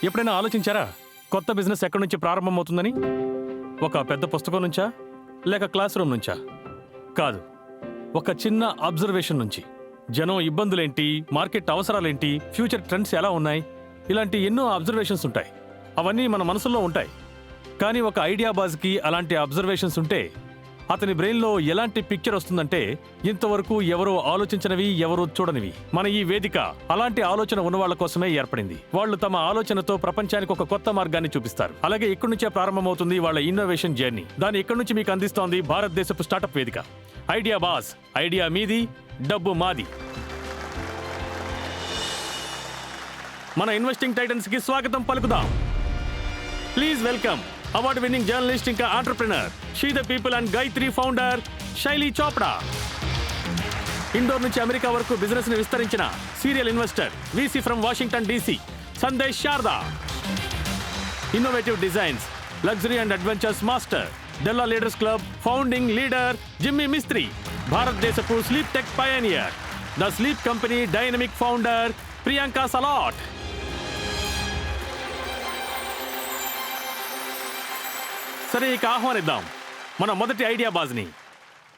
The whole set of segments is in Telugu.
ఎప్పుడైనా ఆలోచించారా కొత్త బిజినెస్ ఎక్కడి నుంచి ప్రారంభమవుతుందని? ఒక పెద్ద పుస్తకం నుంచా, లేక క్లాస్ రూమ్ నుంచా? కాదు, ఒక చిన్న అబ్జర్వేషన్ నుంచి. జనం ఇబ్బందులేంటి, మార్కెట్ అవసరాలేంటి, ఫ్యూచర్ ట్రెండ్స్ ఎలా ఉన్నాయి, ఇలాంటి ఎన్నో అబ్జర్వేషన్స్ ఉంటాయి. అవన్నీ మన మనసులో ఉంటాయి. కానీ ఒక ఐడియా బాజ్కి అలాంటి అబ్జర్వేషన్స్ ఉంటే అతని బ్రెయిన్లో ఎలాంటి పిక్చర్ వస్తుందంటే ఇంతవరకు ఎవరో ఆలోచించనివి, ఎవరో చూడనివి. మన ఈ వేదిక అలాంటి ఆలోచన ఉన్న వాళ్ళ కోసమే ఏర్పడింది. వాళ్ళు తమ ఆలోచనతో ప్రపంచానికి ఒక కొత్త మార్గాన్ని చూపిస్తారు. అలాగే ఇక్కడి నుంచే ప్రారంభమవుతుంది వాళ్ళ ఇన్నోవేషన్ జర్నీ. దాన్ని ఇక్కడి నుంచి మీకు అందిస్తోంది భారతదేశపు స్టార్టప్ వేదిక ఐడియా బాజ్. ఐడియా మీది, డబ్బు మాది. మన ఇన్వెస్టింగ్ టైటన్స్ కి స్వాగతం పలుకుదాం. Please welcome award winning journalist ఇంకా entrepreneur, she the people and Gytree founder Shaili Chopra. Indore నుంచి అమెరికా వరకు బిజినెస్ ని విస్తరించిన serial investor, VC from Washington DC Sandesh Sharda. Innovative designs, luxury and adventures master, Della leaders club founding leader Jimmy Mistry. భారతదేశపు sleep tech pioneer, the sleep company dynamic founder Priyanka Salat. సరే, ఇక ఆహ్వానిద్దాం మన మొదటి ఐడియా బాజ్ని.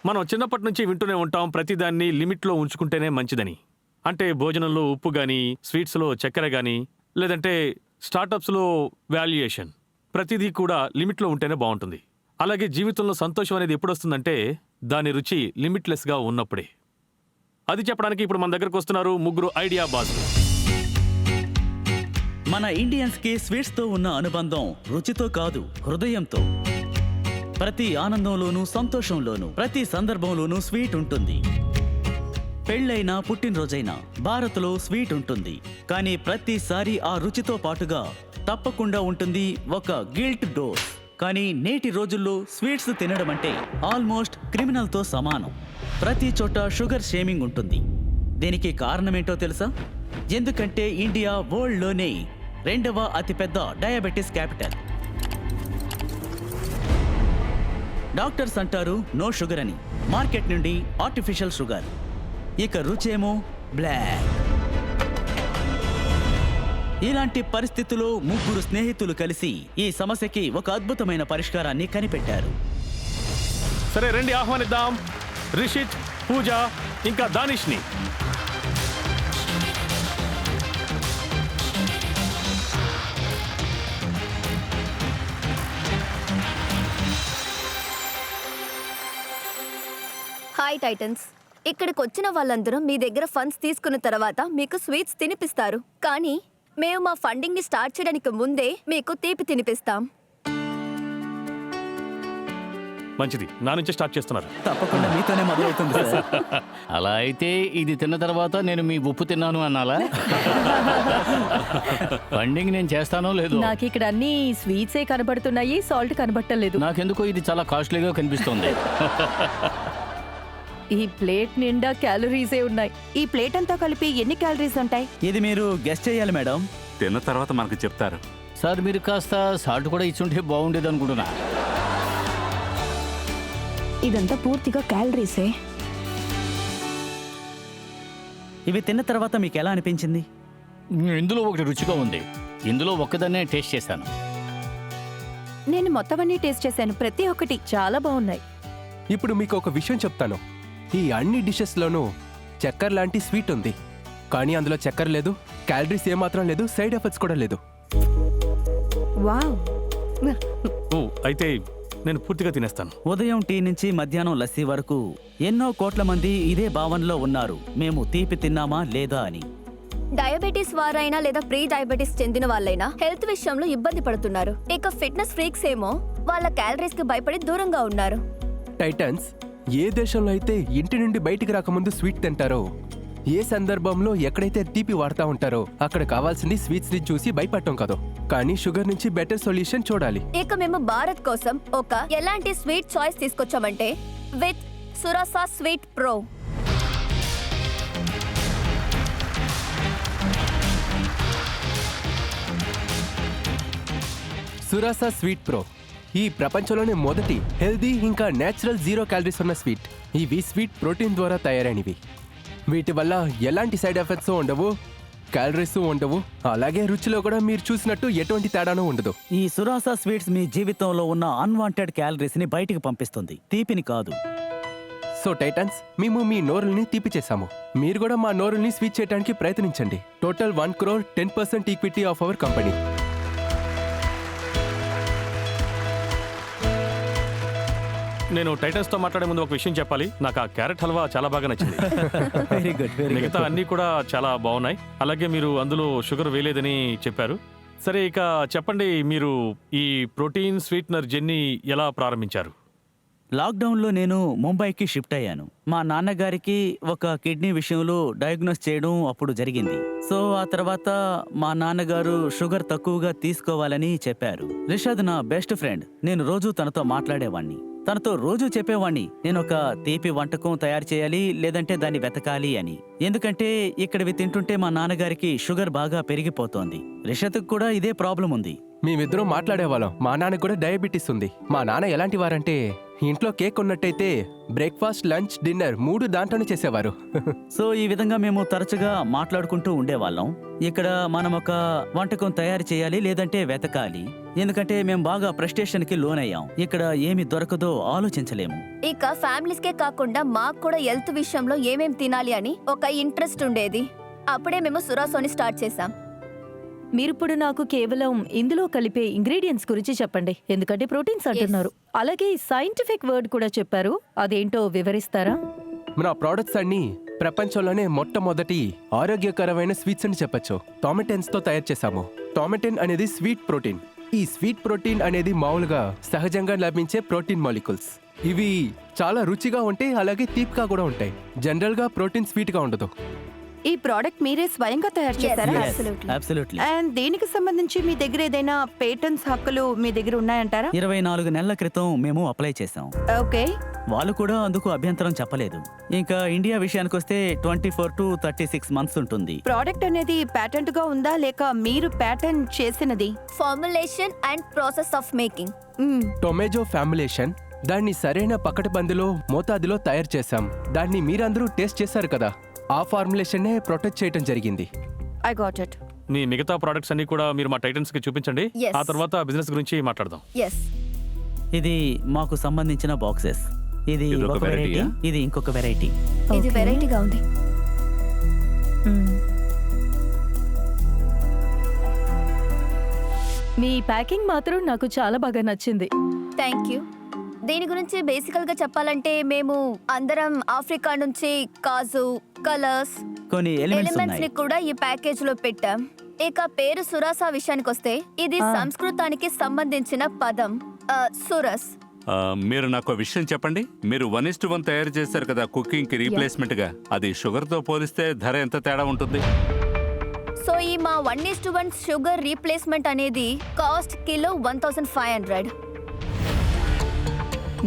మనం చిన్నప్పటి నుంచి వింటూనే ఉంటాం ప్రతిదాన్ని లిమిట్లో ఉంచుకుంటేనే మంచిదని. అంటే భోజనంలో ఉప్పు కానీ, స్వీట్స్లో చక్కెర కానీ, లేదంటే స్టార్టప్స్లో వాల్యుయేషన్, ప్రతిదీ కూడా లిమిట్లో ఉంటేనే బాగుంటుంది. అలాగే జీవితంలో సంతోషం అనేది ఎప్పుడు వస్తుందంటే దాని రుచి లిమిట్లెస్గా ఉన్నప్పుడే. అది చెప్పడానికి ఇప్పుడు మన దగ్గరకు వస్తున్నారు ముగ్గురు ఐడియా బాజ్లు. మన ఇండియన్స్ కి స్వీట్స్ తో ఉన్న అనుబంధం రుచితో కాదు, హృదయంతో. ప్రతి ఆనందంలోనూ, సంతోషంలోనూ, ప్రతి సందర్భంలోనూ స్వీట్ ఉంటుంది. పెళ్ళైనా, పుట్టినరోజైనా భారత్లో స్వీట్ ఉంటుంది. కానీ ప్రతిసారి ఆ రుచితో పాటుగా తప్పకుండా ఉంటుంది ఒక గిల్ట్ డోస్. కానీ నేటి రోజుల్లో స్వీట్స్ తినడం అంటే ఆల్మోస్ట్ క్రిమినల్తో సమానం. ప్రతి చోట షుగర్ షేమింగ్ ఉంటుంది. దీనికి కారణమేంటో తెలుసా? ఎందుకంటే ఇండియా వరల్డ్లోనే 2వ అతిపెద్ద డయాబెటీస్ క్యాపిటల్. డాక్టర్స్ అంటారు నో షుగర్ అని. మార్కెట్ నుండి ఆర్టిఫిషియల్ షుగర్. ఇక రుచేమో బ్లాక్. ఇలాంటి పరిస్థితుల్లో ముగ్గురు స్నేహితులు కలిసి ఈ సమస్యకి ఒక అద్భుతమైన పరిష్కారాన్ని కనిపెట్టారు. సరే, రండి ఆహ్వానిద్దాం రిషిత్, పూజ ఇంకా దానిష్ని. Hi Titans. ఇక్కడికి వచ్చిన వాళ్ళందరూ మీ దగ్గర ఫండ్స్ తీసుకున్న తర్వాత మీకు స్వీట్స్ తినిపిస్తారు. కానీ మేము మా ఫండింగ్ ని స్టార్ట్ చేయడానికి ముందే మీకు తీపి తినిపిస్తాం. మంచిది, నా నుంచి స్టార్ట్ చేస్తున్నారు. తప్పకుండా మీతోనే మొదలవుతుంది సార్. అలా అయితే ఇది తిన్న తర్వాత నేను మీ ఉప్పు తిన్నాను అన్నాలా? ఫండింగ్ నేను చేస్తానో లేదో. నాకు ఇక్కడ అన్ని స్వీట్సే కనబడుతున్నాయి, సాల్ట్ కనబడటలేదు. నాకెందుకో ఇది చాలా కాస్ట్లీగా కనిపిస్తుంది. ఈ ప్లేట్ నిండా క్యాలరీసే ఉన్నాయి. ఈ ప్లేట్ అంతా కలిపి ఎన్ని క్యాలరీస్ ఉంటాయి? ఇది మీరు గెస్ చేయాలి మేడం. తిన్న తర్వాత మనకు చెప్తారు. సార్, మీరు కాస్త సాల్ట్ కూడా ఇచ్చుంటే బాగుండేది అనుకుంటున్నా. ఇదంతా పూర్తిగా క్యాలరీసే. ఇవి తిన్న తర్వాత మీకు ఎలా అనిపించింది? ఇందులో ఒకటి రుచిగా ఉంది. ఇందులో ఒక్కదాన్నే టేస్ట్ చేశాను. నేను మొత్తం అన్ని టేస్ట్ చేశాను, ప్రతి ఒక్కటి చాలా బాగున్నాయి. ఇప్పుడు మీకు ఒక విషయం చెప్తాను. ఈ అన్ని డిషెస్లోనూ చక్కెర లాంటి స్వీట్ ఉంది. కానీ అందులో చక్కెర లేదు, క్యాలరీస్ ఏమాత్రం లేదు, సైడ్ ఎఫెక్ట్స్ కూడా లేదు. వావ్. ఓ, అయితే నేను పూర్తిగా తినేస్తాను. ఉదయం టీ నుంచి మధ్యాహ్నం లస్సీ వరకు ఎన్నో కోట్ల మంది ఇదే భావనలో ఉన్నారు, మేము తీపి తిన్నామా లేదా అని. డయాబెటీస్ వారైనా లేదా ప్రీ డయాబెటీస్ చెందిన వాళ్ళైనా హెల్త్ విషయంలో ఇబ్బంది పడుతున్నారు. ఇక ఫిట్నెస్ ఫ్రీక్స్ ఏమో వాళ్ళ క్యాలరీస్ కి భయపడి దూరంగా ఉన్నారు. టైటన్స్, ఏ దేశంలో అయితే ఇంటి నుండి బయటికి రాకముందు స్వీట్ తింటారో, ఏ సందర్భంలో ఎక్కడైతే తీపి వాడుతూ ఉంటారో అక్కడ కావాల్సింది స్వీట్స్ ని చూసి భయపడటం కాదు, కానీ షుగర్ నుంచి బెటర్ సొల్యూషన్ చూడాలి. ఇక మేము భారత్ కోసం ఒక ఎలాంటి స్వీట్ చాయిస్ తీసుకొచ్చామంటే with Surasa sweet pro. Surasa sweet pro ఈ ప్రపంచంలోనే మొదటి హెల్దీ ఇంకా నేచురల్ 0 క్యాలరీస్ ఉన్న స్వీట్. ఇవి స్వీట్ ప్రోటీన్ ద్వారా తయారైనవి. వీటి వల్ల ఎలాంటి సైడ్ ఎఫెక్ట్స్ ఉండవు, క్యాలరీస్ ఉండవు, అలాగే రుచిలో కూడా మీరు చూసినట్టు ఎటువంటి తేడానూ ఉండదు. ఈ సురాసా స్వీట్స్ మీ జీవితంలో ఉన్న అన్వాంటెడ్ క్యాలరీస్ ని బయటికి పంపిస్తుంది, తీపిని కాదు. సో టైటన్స్, మేము మీ నోరుల్ని తీపి చేశాము. మీరు కూడా మా నోరుల్ని స్వీట్ చేయడానికి ప్రయత్నించండి. Total 1 crore 10% equity of our company. నేను టైటన్స్తో మాట్లాడే ముందు ఒక విషయం చెప్పాలి. నాకు ఆ క్యారెట్ హల్వా చాలా బాగా నచ్చింది. వెరీ గుడ్, వెరీ మిగతా అన్నీ కూడా చాలా బాగున్నాయి. అలాగే మీరు అందులో షుగర్ వేయలేదని చెప్పారు. సరే, ఇక చెప్పండి, మీరు ఈ ప్రోటీన్ స్వీట్నర్ జర్నీ ఎలా ప్రారంభించారు? లాక్డౌన్లో నేను ముంబైకి షిఫ్ట్ అయ్యాను. మా నాన్నగారికి ఒక కిడ్నీ విషయంలో డయాగ్నోస్ చేయడం అప్పుడు జరిగింది. సో ఆ తర్వాత మా నాన్నగారు షుగర్ తక్కువగా తీసుకోవాలని చెప్పారు. రిషద్ నా బెస్ట్ ఫ్రెండ్. నేను రోజు తనతో మాట్లాడేవాణ్ణి. తనతో రోజు చెప్పేవాణ్ణి నేను ఒక తీపి వంటకం తయారు చేయాలి, లేదంటే దాన్ని వెతకాలి అని. ఎందుకంటే ఇక్కడివి తింటుంటే మా నాన్నగారికి షుగర్ బాగా పెరిగిపోతోంది. రిషద్కి కూడా ఇదే ప్రాబ్లం ఉంది. మేమిద్దరం మాట్లాడేవాళ్ళం. మా నాన్నకు కూడా డయాబెటీస్ ఉంది. మా నాన్న ఎలాంటి వారంటే ఇంట్లో కేక్ ఉన్నట్టయితే బ్రేక్ఫాస్ట్, లంచ్, డిన్నర్ 3 దాంట్లోనే చేసేవారు. సో ఈ విధంగా మేము తరచుగా మాట్లాడుకుంటూ ఉండేవాళ్ళం. ఇక్కడ మనం ఒక వంటకం తయారు చేయాలి, లేదంటే వెతకాలి. ఎందుకంటే మేము బాగా ఫ్రస్ట్రేషన్కి లోనయ్యాం. ఇక్కడ ఏమి దొరకదో ఆలోచించలేము. ఇక ఫ్యామిలీస్ కే కాకుండా మాకు కూడా హెల్త్ విషయంలో ఏమేం తినాలి అని ఒక ఇంట్రెస్ట్ ఉండేది. అప్పుడే మేము సురాసోని స్టార్ట్ చేశాం. మీరిప్పుడు నాకు కేవలం ఇందులో కలిపే ఇంగ్రీడియంట్స్ గురించి చెప్పండి, ఎందుకంటే ప్రోటీన్స్ అంటున్నారు. అలాగే సైంటిఫిక్ వర్డ్ కూడా చెప్పారు, అదేంటో వివరిస్తారా? మన ప్రోడక్ట్స్ అన్ని ప్రపంచంలోనే మొట్టమొదటి ఆరోగ్యకరమైన స్వీట్స్ అని చెప్పొచ్చు. టొమాటోన్స్ తో తయారు చేశాము. టొమాటోన్ అనేది స్వీట్ ప్రోటీన్. ఈ స్వీట్ ప్రోటీన్ అనేది మామూలుగా సహజంగా లభించే ప్రోటీన్ మాలిక్యూల్స్. ఇవి చాలా రుచిగా ఉంటాయి, అలాగే తీపిగా కూడా ఉంటాయి. జనరల్ గా ప్రోటీన్ స్వీట్ గా ఉండదు. ఈ ప్రోడక్ట్ మీరే స్వయంగా తయారు చేశారా? Yes. Absolutely. Absolutely. అండ్ దీనికి సంబంధించి మీ దగ్గర ఏదైనా పేటెంట్స్ హక్కులు మీ దగ్గర ఉన్నాయంటారా? 24 నెలల క్రితం మేము అప్లై చేసాం. ఓకే. వాళ్ళు కూడా అందుకు అభ్యంతరం చెప్పలేదు. ఇంకా ఇండియా విషయానికి వస్తే 24 to 36 మంత్స్ ఉంటుంది. ప్రోడక్ట్ అనేది ప్యాటెంట్ గా ఉందా లేక మీరు ప్యాటెంట్ చేసినది? Formulation and process of making. Tomato formulation, దాన్ని సరైన పకడ్బందీలో మోతాదులో తయారు చేశాం. దాన్ని మీరందరూ టేస్ట్ చేశారు కదా, ఆ ఫార్ములేషన్నే ప్రొటెక్ట్ చేయడం జరిగింది. I got it. మీ మిగతా ప్రోడక్ట్స్ అన్ని కూడా మీరు మా టైటన్స్కి చూపించండి. Yes. ఆ తర్వాత బిజినెస్ గురించి మాట్లాడదాం. ఎస్. ఇది మాకు సంబంధించిన బాక్సెస్. ఇది ఇదొక ఒక వెరైటీ, variety-యా? ఇది ఇంకొక వెరైటీ. ఇది Okay. వెరైటీగా ఉంది. మీ ప్యాకింగ్ మాత్రం నాకు చాలా బాగా నచ్చింది. Thank you. దీని గురించి బేసికల్ గా చెప్పాలంటే మేము అందరం ఆఫ్రికా నుంచి కాజు, కలర్స్, కొన్ని ఎలిమెంట్స్ ఎలిమెంట్స్ ని ఉన్నాయి. కూడా ఈ ప్యాకేజ్ లో పెట్టాం. ఇక పేరు సురాసా విషయానికి వస్తే ఇది సంస్కృతానికి సంబంధించిన పదం. సురస్. మీరు నాకు ఒక విషయం చెప్పండి. మీరు 1:1 తయారు చేశారు కదా కుకింగ్ కి రీప్లేస్మెంట్ గా, అది షుగర్ తో పోలిస్తే ధర ఎంత తేడా ఉంటుంది? సో ఈ మా 1:1 షుగర్ రీప్లేస్మెంట్ అనేది కాస్ట్ కిలో 1500.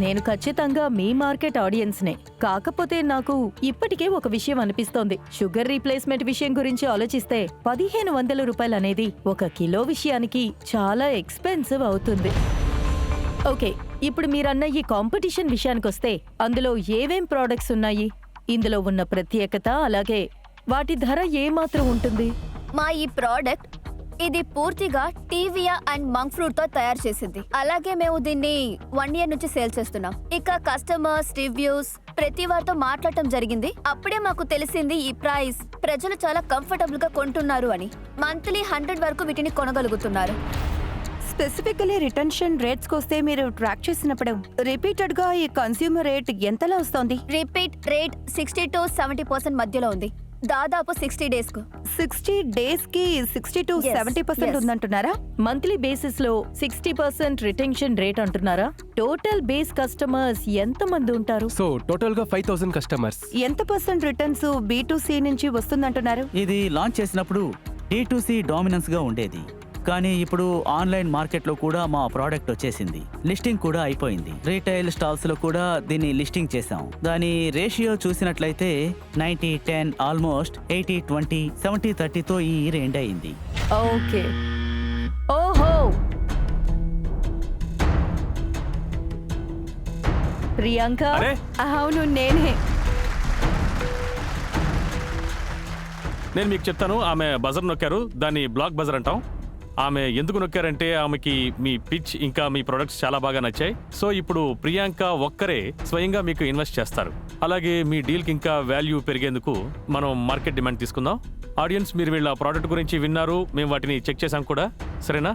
నేను ఖచ్చితంగా మీ మార్కెట్ ఆడియన్స్నే. కాకపోతే నాకు ఇప్పటికే ఒక విషయం అనిపిస్తోంది. షుగర్ రీప్లేస్మెంట్ విషయం గురించి ఆలోచిస్తే 1500 రూపాయలు అనేది ఒక కిలో విషయానికి చాలా ఎక్స్పెన్సివ్ అవుతుంది. ఓకే, ఇప్పుడు మీరన్న ఈ కాంపిటీషన్ విషయానికొస్తే అందులో ఏవేం ప్రోడక్ట్స్ ఉన్నాయి, ఇందులో ఉన్న ప్రత్యేకత, అలాగే వాటి ధర ఏమాత్రం ఉంటుంది? మా ఈ ప్రోడక్ట్ ఇది పూర్తిగా టీవియా అండ్ మంక్ ఫ్రూట్ తో తయారు చేసింది. అలాగే మేము దీన్ని 1 year నుంచి సేల్ చేస్తున్నాం. ఇక కస్టమర్స్ రివ్యూస్ ప్రతి వారితో మాట్లాడటం జరిగింది. అప్పుడే మాకు తెలిసింది ఈ ప్రైస్ ప్రజలు చాలా కంఫర్టబుల్ గా కొంటున్నారు అని. మంత్లీ 100 వరకు వీటిని కొనగలుగుతున్నారు. స్పెసిఫికలీ రిటెన్షన్ రేట్స్ వస్తే మీరు ట్రాక్ చేసినప్పుడు రిపీటెడ్ గా ఈ కన్స్యూమర్ రేట్ ఎంతలా వస్తుంది? రిపీట్ రేట్ 60 to 70% మధ్యలో ఉంది. దాదాపు 60 days కు. 60 days కి 60 to Yes, 70% yes. ఉందంటున్నారా? మంత్లీ బేసిస్ లో 60% రిటెన్షన్ రేట్ అంటున్నారా? టోటల్ బేస్ కస్టమర్స్ ఎంత మంది ఉంటారు? సో టోటల్ గా 5000 కస్టమర్స్. ఎంత పర్సెంట్ రిటర్న్స్ B2C నుంచి వస్తుందంటున్నారు? ఇది లాంచ్ చేసినప్పుడు D2C డామినెన్స్ గా ఉండేది. కానీ ఇప్పుడు ఆన్లైన్ మార్కెట్లో కూడా మా ప్రోడక్ట్ వచ్చేసింది. లిస్టింగ్ కూడా అయిపోయింది. రీటైల్ స్టాల్స్ లో కూడా దీన్ని లిస్టింగ్ చేసాం. దాని రేషియో చూసినట్లయితే 90-10, ఆల్మోస్ట్ 80-20, 70-30తో ఈ ఇయర్ ఎండ్ అయింది. ఓకే. ఓహో, ప్రియాంక. అరే అవును, నేనే. నేను మీకు చెప్తాను. ఆమె బజర్ నొక్కారు, దాన్ని బ్లాక్ బజర్ అంటాం. ఆమె ఎందుకు నొక్కారంటే ఆమెకి మీ పిచ్ ఇంకా మీ ప్రొడక్ట్స్ చాలా బాగా నచ్చాయి. సో ఇప్పుడు ప్రియాంక ఒక్కరే స్వయంగా మీకు ఇన్వెస్ట్ చేస్తారు. అలాగే మీ డీల్కి ఇంకా వాల్యూ పెరిగేందుకు మనం మార్కెట్ డిమాండ్ తీసుకుందాం. ఆడియన్స్, మీరు వీళ్ళ ప్రోడక్ట్ గురించి విన్నారు, మేము వాటిని చెక్ చేసాం కూడా, సరేనా?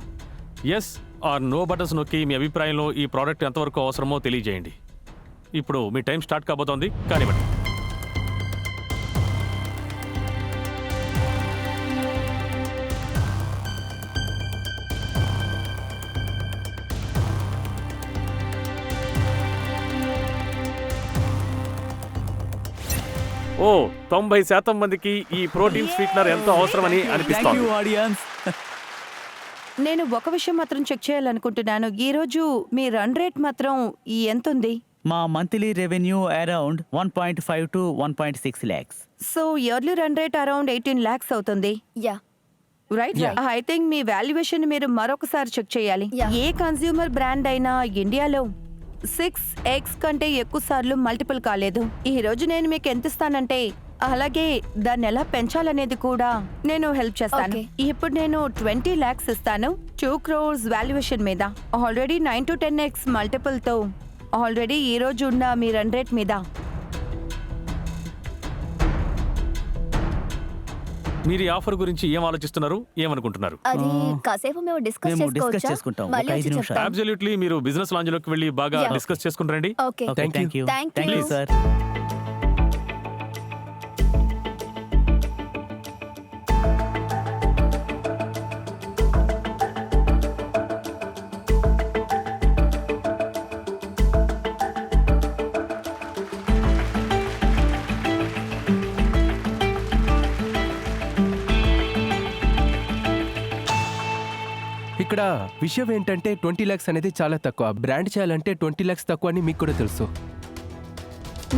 ఎస్ ఆర్ నో బటన్స్ నొక్కి మీ అభిప్రాయంలో ఈ ప్రోడక్ట్ ఎంతవరకు అవసరమో తెలియజేయండి. ఇప్పుడు మీ టైం స్టార్ట్ కాబోతోంది, కానివ్వండి. ఓ 90% మందికి ఈ ప్రోటీన్ స్వీట్నర్ ఎంతో అవసరమని అనిపిస్తోంది. ఆడియన్స్. నేను ఒక విషయం మాత్రం చెక్ చేయాలనుకుంటున్నాను. ఈ రోజు మీ రన్ రేట్ మాత్రం ఎంత ఉంది? మా monthly revenue around 1.5 to 1.6 lakhs. So yearly run rate around 18 lakhs అవుతుంది, yeah right? I think me valuation మీరు మరొకసారి చెక్ చేయాలి. Yeah. ఏ కన్స్యూమర్ బ్రాండ్ అయినా ఇండియాలో 6x కంటే ఎక్కువ సార్లు మల్టిపుల్ కాలేదు. ఈ రోజు నేను మీకు ఎంత ఇస్తానంటే అలాగే దాన్ని ఎలా పెంచాలనేది కూడా నేను హెల్ప్ చేస్తాను. Okay. ఇప్పుడు నేను 20 lakhs ఇస్తాను 2 crores వాల్యుయేషన్ మీద. ఆల్రెడీ 9 to 10x మల్టిపుల్ తో ఆల్రెడీ ఈ రోజు ఉన్న మీ రన్ రేట్ మీద. మీరు ఈ ఆఫర్ గురించి ఏం ఆలోచిస్తున్నారు, ఏమనుకుంటున్నారు? అది కాసేపు మేము డిస్కస్ మేము discuss చేసుకోవచ్చా? చేసుకుంటాం. మళ్ళీ ఒక వచ్చి 5 నిమిషాలు. చెప్తాం. అబ్సల్యూట్లీ, మీరు బిజినెస్ లాంజ్ లోకి వెళ్ళి బాగా Yeah. డిస్కస్ చేసుకుంటారండి. Okay Okay, Thank you. thank you. Thank Thank you, you. sir. ఇక్కడ విషయం ఏంటంటే 20 lakhs అనేది చాలా తక్కువ. బ్రాండ్ చేయాలంటే 20 lakhs తక్కువ అని మీకు కూడా తెలుసు.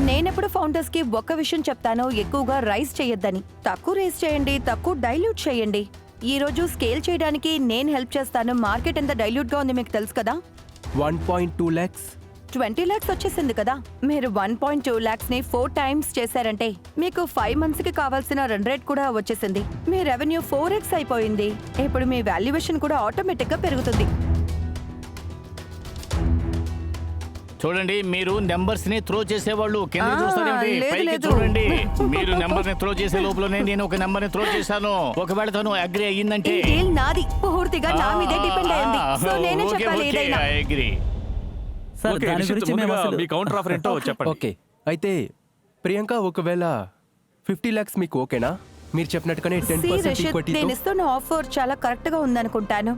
నేనెప్పుడు ఫౌండర్స్ కి ఒక్క విషయం చెప్తాను, ఎక్కువగా రైజ్ చేయొద్దని. తక్కువ రైజ్ చేయండి, తక్కువ డైల్యూట్ చేయండి. ఈ రోజు స్కేల్ చేయడానికి నేను హెల్ప్ చేస్తాను. మార్కెట్ ఎంత డైల్యూట్ గా ఉంది మీకు తెలుసు కదా. 1.2 lakhs. 20 lakhs వచ్చేసింది కదా. మీరు 1.2 lakhs ని 4 times చేశారంటే మీకు 5 months కి కావాల్సిన రన్ రేట్ కూడా వచ్చేసింది. మీ రెవెన్యూ 4x అయిపోయింది. ఇప్పుడు మీ వాల్యుయేషన్ కూడా ఆటోమేటిక్ గా పెరుగుతుంది. చూడండి, మీరు నెంబర్స్ ని త్రో చేసేవాళ్ళు కింద చూస్తారేంటి? లేదు, పైకి లేదు. చూడండి. మీరు నెంబర్ ని త్రో చేసే లోపలనే నేను ఒక నెంబర్ ని త్రో చేశాను. ఒకవేళ తను అగ్రి ఈ అయ్యిందంటే డీల్ నాది, పూర్తిగా నా మీదే డిపెండ్ అయింది. సో నేనే చెప్పాలి ఏదైనా. అగ్రి. సార్, ఓకే, దాని రిషిత్, గురించి మేము ముందుగా అసలు మీ కౌంటర్ ఆఫర్ ఏంటో చెప్పండి. ఓకే, అయితే ప్రియాంక ఒకవేళ 50 lakhs మీకు ఓకేనా? మీరు చెప్పినట్టుగానే See, 10% రిషిత్, ఈక్విటీతో. నేను ఇస్తున్న ఆఫర్ చాలా కరెక్ట్ గా ఉందనుకుంటాను.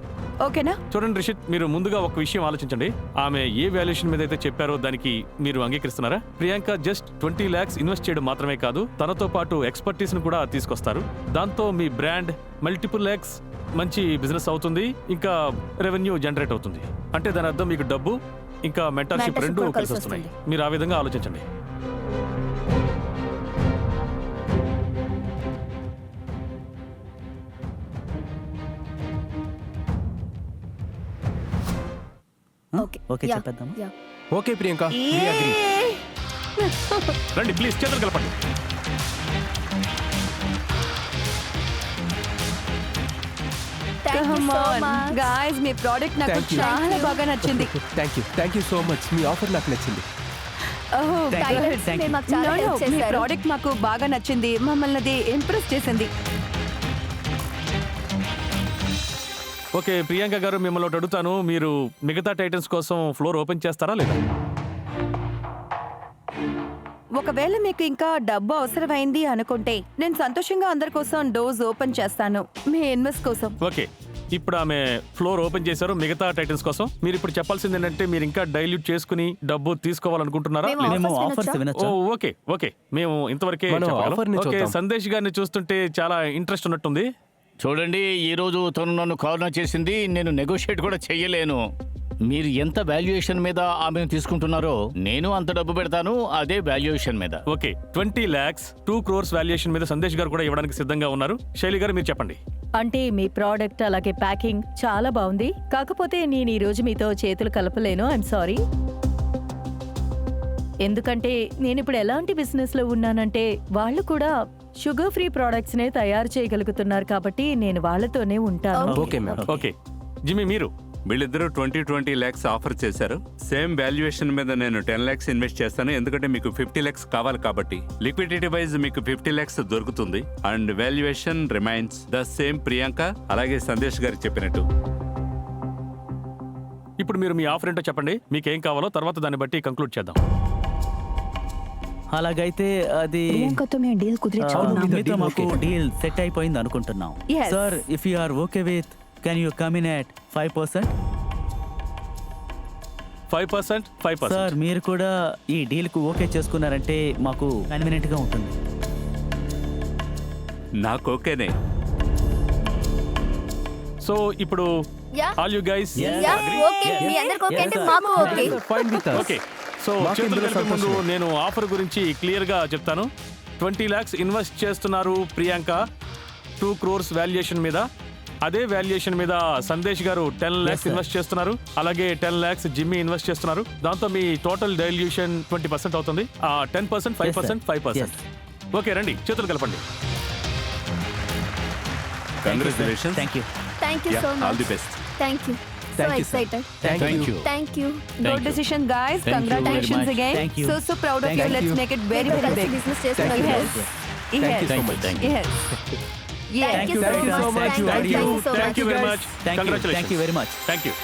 ఓకేనా? చూడండి రిషిత్, మీరు ముందుగా ఒక విషయం ఆలోచించండి. ఆమె ఏ వాల్యుయేషన్ మీద అయితే చెప్పారో దానికి మీరు అంగీకరిస్తున్నారా? ప్రియాంక జస్ట్ 20 lakhs ఇన్వెస్ట్ చేయడం మాత్రమే కాదు, తనతో పాటు ఎక్స్పర్టీస్ ను కూడా తీసుకొస్తారు. దాంతో మీ బ్రాండ్ మల్టిపుల్ lakhs మంచి బిజినెస్ అవుతుంది, ఇంకా రెవెన్యూ జనరేట్ అవుతుంది. అంటే దాని అర్థం మీకు డబ్బు ఇంకా మెంటర్షిప్ Mentorship రెండు కూడా కలిసి కలిసి వస్తున్నాయి. వస్తుంది. మీరు ఆ విధంగా ఆలోచించండి. ఓకే ఓకే, యా, చెప్పేద్దామా? Ya. Okay Priyanka, we agree. రండి ప్లీజ్, చేతులు కలపండి. Thank you so much. Guys, మీ ప్రోడక్ట్ నాకు Thank you. చాలా బాగా నచ్చింది. Thank you so much. మీ ఆఫర్ నాకు నచ్చింది. Oh, Thank you. Guidance Thank you. మీరు మాకు చాలా No, no, help మీ చేశారు. ప్రోడక్ట్ మాకు బాగా నచ్చింది. మమ్మల్ని అది ఇంప్రెస్ చేసింది. ఓకే ప్రియాంక గారు, మిమ్మల్ని ఒకటి అడుగుతాను. మీరు మిగతా టైటన్స్ కోసం ఫ్లోర్ ఓపెన్ చేస్తారా లేదా? ఒకవేళ మీకు ఇంకా డబ్బు అవసరమైంది అనుకుంటే నేను సంతోషంగా అందరి కోసం డోర్స్ ఓపెన్ చేస్తాను, మీ ఇన్వెస్ట్ కోసం. ఓకే, ఇప్పుడు ఆమె ఫ్లోర్ ఓపెన్ చేశారు మిగతా టైటన్స్ కోసం. మీరు ఇప్పుడు చెప్పాల్సింది ఏంటంటే మీరు ఇంకా డైల్యూట్ చేసుకుని డబ్బు తీసుకోవాలనుకుంటున్నారా? మేము మేము Offers ఆఫర్స్ వినొచ్చా? ఓ వినొచ్చా? ఓకే ఓకే, మేము ఇంతవరకే మనం చెప్పగలం. offer ని ఓకే, చూద్దాం. సందేశ్ గారిని చూస్తుంటే చాలా ఇంట్రెస్ట్ ఉన్నట్టుంది. చూడండి, ఈ రోజు తను నన్ను కార్నర్ చేసింది. నేను నెగోషియేట్ కూడా చెయ్యలేను. మీరు ఎంత వాల్యుయేషన్ మీద ఆమెను తీసుకుంటున్నారో నేను అంత డబ్బు పెడతాను, అదే వాల్యుయేషన్ మీద. ఓకే, 20 lakhs 2 crores వాల్యుయేషన్ మీద సందేశ్ గారు కూడా ఇవ్వడానికి సిద్ధంగా ఉన్నారు. శైలి గారు మీరు చెప్పండి. అంటే మీ ప్రోడక్ట్ అలాగే ప్యాకింగ్ చాలా బాగుంది. కాకపోతే నేను ఈ రోజు మీతో చేతులు కలపలేను. I'm sorry. ఎందుకంటే నేను ఇప్పుడు ఎలాంటి బిజినెస్ లో ఉన్నానంటే వాళ్ళు కూడా షుగర్ ఫ్రీ ప్రొడక్ట్స్ నే తయారు చేయగలుగుతున్నారు కాబట్టి నేను వాళ్ళతోనే ఉంటాను. Okay ma'am. ఓకే జిమ్మి మీరు వీళ్ళిద్దరూ 20 lakhs ఆఫర్ చేశారు. సేమ్ వాల్యుయేషన్ మీద నేను 10 lakhs ఇన్వెస్ట్ చేస్తాను, ఎందుకంటే మీకు 50 lakhs కావాలి కాబట్టి. లిక్విడిటీ వైజ్ మీకు 50 lakhs దొరుకుతుంది and valuation remains the same. Priyanka అలాగే సందేశ్ గారికి చెప్పినట్టు. ఇప్పుడు మీరు మీ ఆఫర్ ఏంటో చెప్పండి, మీకు ఏం కావాలో తర్వాత దాన్ని బట్టి కంక్లూడ్ చేద్దాం. అలాగైతే అది ప్రియాంకతో మేము డీల్ కుదిరించుకున్నాం. మీతో మాకు డీల్ సెట్ అయిపోయింది అనుకుంటున్నాం. Yes. Sir if you are okay with can you come in at 5%? 5%. Sir మీరు కూడా ఈ డీల్ కు ఓకే చేసుకున్నారంటే మాకు కన్వీనియంట్ గా ఉంటుంది. నాకు ఓకేనే. సో ఇప్పుడు ya all you guys ya okay మీ అందరికి ఓకే అంటే మాకు okay. Fine with us. Okay so మాకు చేతులు ఇందులో కలిపే ముందు సంతోషమే. నేను ఆఫర్ గురించి క్లియర్ గా చెప్తాను. 20 lakhs ఇన్వెస్ట్ చేస్తున్నారు ప్రియాంక 2 crores వాల్యుయేషన్ మీద. అదే వాల్యుయేషన్ మీద సందేశ్ గారు 10 lakhs sir. ఇన్వెస్ట్ చేస్తున్నారు. అలాగే 10 lakhs జిమ్మి ఇన్వెస్ట్ చేస్తున్నారు. దాంతో మీ టోటల్ డైల్యూషన్ 20% అవుతుంది. 10%, 5%, 5%. ఓకే రండి చేతులు కలపండి. Congratulations. Thank you. Thank you so all much. The best. Thank you so Thank you, sir. Excited. Thank you. Thank you. Good decision, guys. Thank you very Congratulations much. again. Thank you. So proud of Thank you. you. Let's make it very, very కలిసి big. బిజినెస్ చేస్తున్నారు. Yes. Thank you Yes. so much. Thank you Thank you so very much. much. Thank you so thank you much. Very much. Thank you. Congratulations. Thank you very much. Thank you.